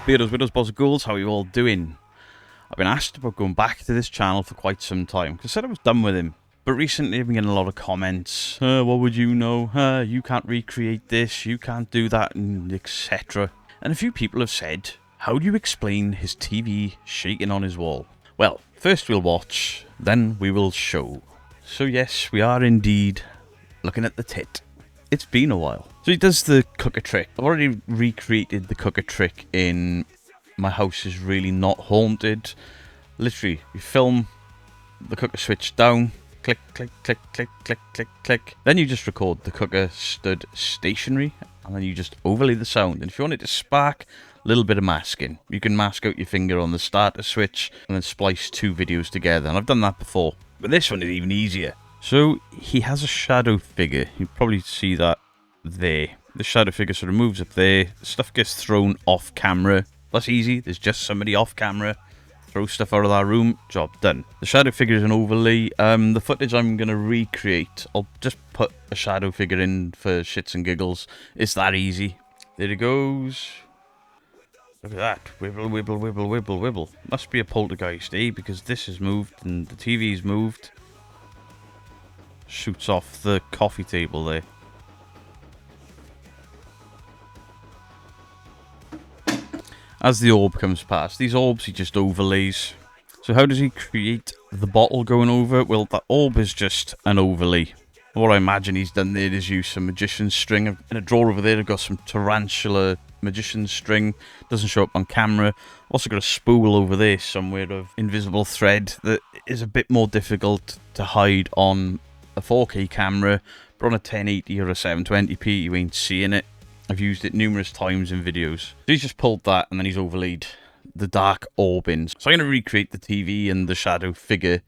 Beardos, widows, boys and ghouls, how are you all doing? I've been asked about going back to this channel for quite some time, because I said I was done with him. But recently I've been getting a lot of comments, what would you know, you can't recreate this, you can't do that, and etc. And a few people have said, how do you explain his TV shaking on his wall? Well, first we'll watch, then we will show. So yes, we are indeed looking at the tit. It's been a while. So he does the cooker trick. I've already recreated the cooker trick in My House Is Really Not Haunted. Literally, you film the cooker switch down, click, click, click, click, click, click, click. Then you just record the cooker stood stationary, and then you just overlay the sound. And if you want it to spark, a little bit of masking. You can mask out your finger on the starter switch, and then splice two videos together. And I've done that before. But this one is even easier. So, he has a shadow figure. You probably see that there. The shadow figure sort of moves up there. Stuff gets thrown off camera. That's easy. There's just somebody off camera. Throw stuff out of that room. Job done. The shadow figure is an overlay. The footage I'm going to recreate, I'll just put a shadow figure in for shits and giggles. It's that easy. There it goes. Look at that. Wibble, wibble, wibble, wibble, wibble. Must be a poltergeist, eh? Because this has moved and the TV's moved. Shoots off the coffee table there. As the orb comes past, these orbs he just overlays. So how does he create the bottle going over? Well, that orb is just an overlay. What I imagine he's done there is use some magician's string. In a drawer over there I've got some tarantula magician's string. Doesn't show up on camera. Also got a spool over there somewhere of invisible thread that is a bit more difficult to hide on a 4K camera, but on a 1080 or a 720p you ain't seeing it. I've used it numerous times in videos. So he's just pulled that and then he's overlaid the dark orb in. So I'm going to recreate the TV and the shadow figure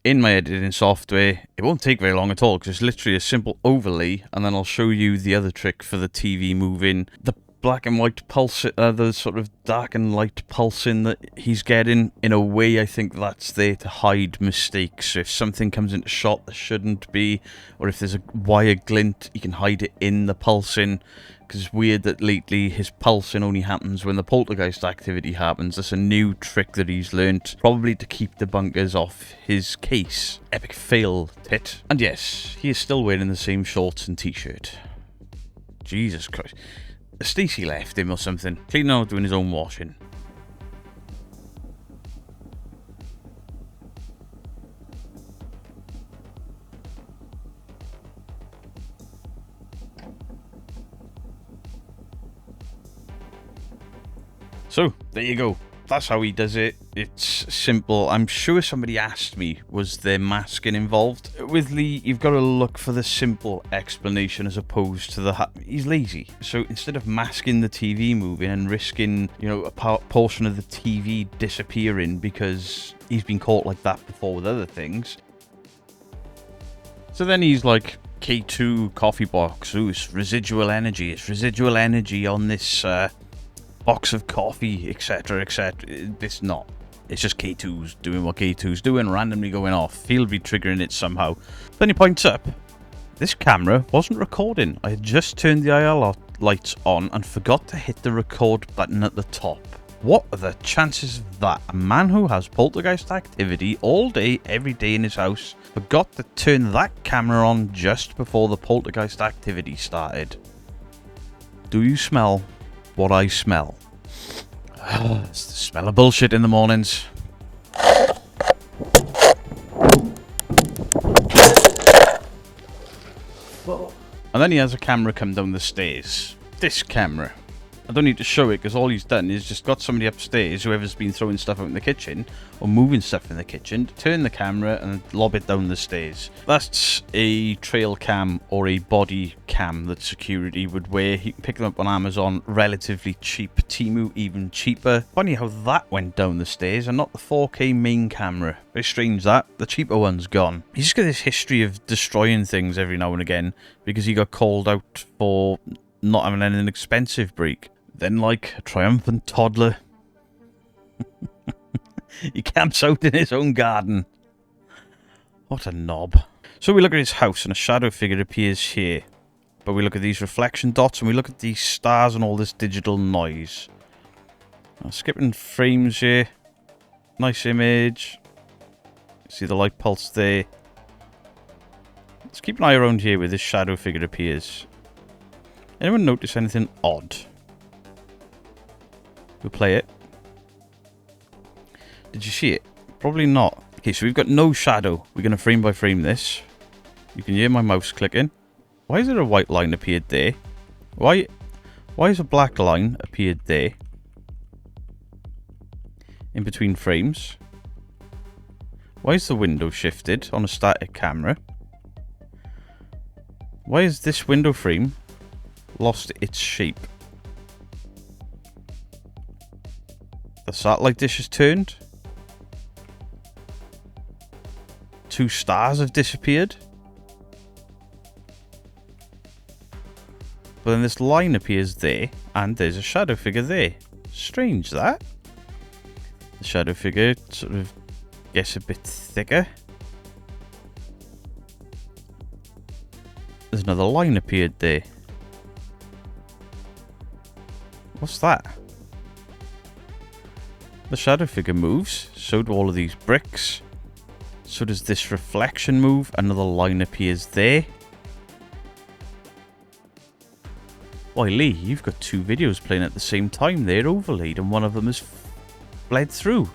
in my editing software. It won't take very long at all because it's literally a simple overlay, and then I'll show you the other trick for the TV moving. The black and white pulse, the sort of dark and light pulsing that he's getting, in a way I think that's there to hide mistakes. So if something comes into shot that shouldn't be, or if there's a wire glint, you can hide it in the pulsing. Because it's weird that lately his pulsing only happens when the poltergeist activity happens. That's a new trick that he's learnt, probably to keep the bunkers off his case. Epic fail, tit. And yes, he is still wearing the same shorts and t-shirt. Jesus Christ. Stacey left him or something. Cleaning out, doing his own washing. So, there you go. That's how he does it. It's simple. I'm sure somebody asked me, was there masking involved? With Lee, you've got to look for the simple explanation as opposed to the... He's lazy. So instead of masking the TV moving and risking, you know, a portion of the TV disappearing because he's been caught like that before with other things. So then he's like, K2 coffee box. Ooh, it's residual energy. It's residual energy on this... box of coffee, etc, etc. It's not. It's just K2's doing what K2's doing, randomly going off. He'll be triggering it somehow. Then he points up. This camera wasn't recording. I had just turned the IR lights on and forgot to hit the record button at the top. What are the chances of that? A man who has poltergeist activity all day, every day in his house, forgot to turn that camera on just before the poltergeist activity started. Do you smell what I smell? It's the smell of bullshit in the mornings. And then he has a camera come down the stairs. This camera. I don't need to show it because all he's done is just got somebody upstairs, whoever's been throwing stuff out in the kitchen or moving stuff in the kitchen, to turn the camera and lob it down the stairs. That's a trail cam or a body cam that security would wear. You can pick them up on Amazon, relatively cheap. Temu even cheaper. Funny how that went down the stairs and not the 4K main camera. Very strange that. The cheaper one's gone. He's just got this history of destroying things every now and again because he got called out for not having an expensive break. Then, like a triumphant toddler, he camps out in his own garden. What a knob. So we look at his house and a shadow figure appears here. But we look at these reflection dots and we look at these stars and all this digital noise. Now, skipping frames here. Nice image. See the light pulse there. Let's keep an eye around here where this shadow figure appears. Anyone notice anything odd? We'll play it. Did you see it? Probably not. Okay, so we've got no shadow. We're going to frame by frame this. You can hear my mouse clicking. Why is there a white line appeared there? Why has a black line appeared there? In between frames. Why is the window shifted on a static camera? Why is this window frame lost its shape? The satellite dish is turned. 2 stars have disappeared. But then this line appears there, and there's a shadow figure there. Strange, that. The shadow figure sort of gets a bit thicker. There's another line appeared there. What's that? The shadow figure moves, so do all of these bricks. So does this reflection move, another line appears there. Why, Lee, you've got 2 videos playing at the same time. They're overlaid and one of them is bled through.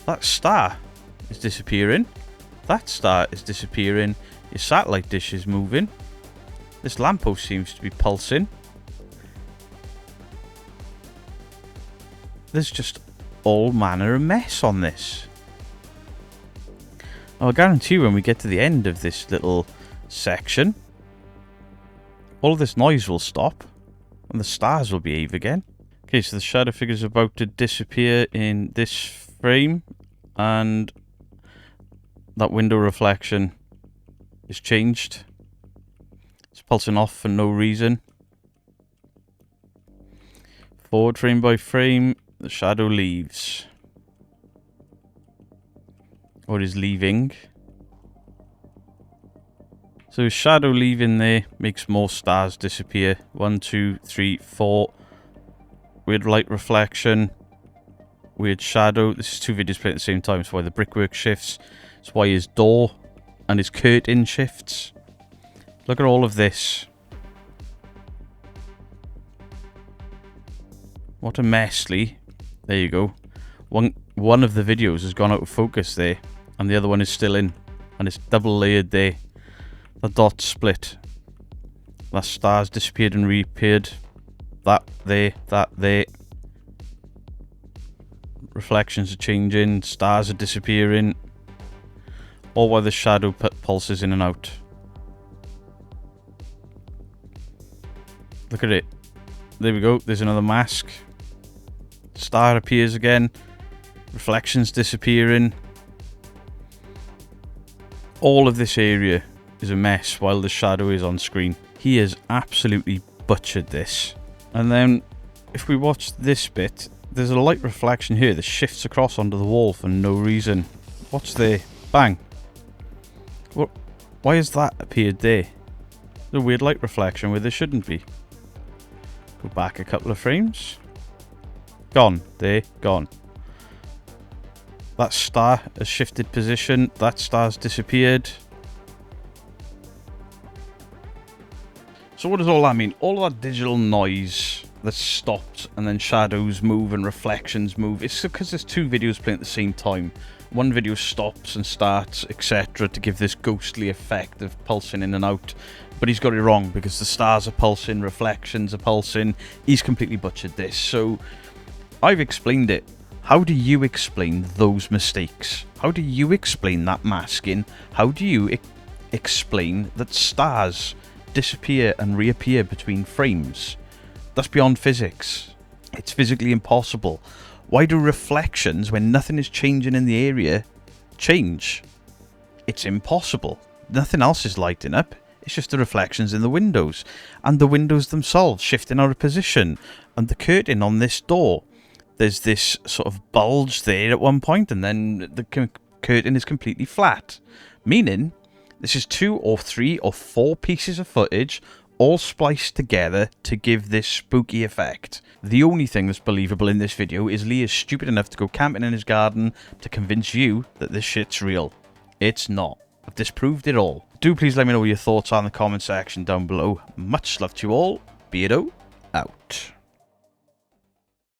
That star is disappearing. That star is disappearing. Your satellite dish is moving. This lamppost seems to be pulsing. There's just all manner of mess on this. I'll guarantee when we get to the end of this little section, all of this noise will stop and the stars will behave again. Okay, so the shadow figure is about to disappear in this frame and that window reflection is changed. It's pulsing off for no reason. Forward frame by frame, the shadow leaves. Or is leaving. So shadow leaving there makes more stars disappear. 1, 2, 3, 4. Weird light reflection. Weird shadow. This is 2 videos playing at the same time. That's why the brickwork shifts. That's why his door and his curtain shifts. Look at all of this. What a mess, Lee. There you go. One of the videos has gone out of focus there. And the other one is still in. And it's double layered there. The dot split. That star's disappeared and reappeared. That there, that there. Reflections are changing. Stars are disappearing. All while the shadow pulses in and out. Look at it. There we go. There's another mask. Star appears again. Reflections disappearing. All of this area is a mess while the shadow is on screen. He has absolutely butchered this. And then if we watch this bit, there's a light reflection here that shifts across onto the wall for no reason. What's there? Bang. What? Why has that appeared there? There's a weird light reflection where there shouldn't be. Go back a couple of frames. Gone. There. Gone. That star has shifted position. That star's disappeared. So what does all that mean? All of that digital noise that stopped and then shadows move and reflections move. It's because there's 2 videos playing at the same time. One video stops and starts, etc. to give this ghostly effect of pulsing in and out. But he's got it wrong because the stars are pulsing, reflections are pulsing. He's completely butchered this. So I've explained it. How do you explain those mistakes? How do you explain that masking? How do you explain that stars disappear and reappear between frames? That's beyond physics. It's physically impossible. Why do reflections, when nothing is changing in the area, change? It's impossible. Nothing else is lighting up. It's just the reflections in the windows. And the windows themselves shifting out of position. And the curtain on this door. There's this sort of bulge there at one point, and then the curtain is completely flat. Meaning This is 2 or 3 or 4 pieces of footage all spliced together to give this spooky effect. The only thing that's believable in this video is Lee is stupid enough to go camping in his garden to convince you that this shit's real. It's not. I've disproved it all. Do please let me know what your thoughts are in the comment section down below. Much love to you all. Beardo out.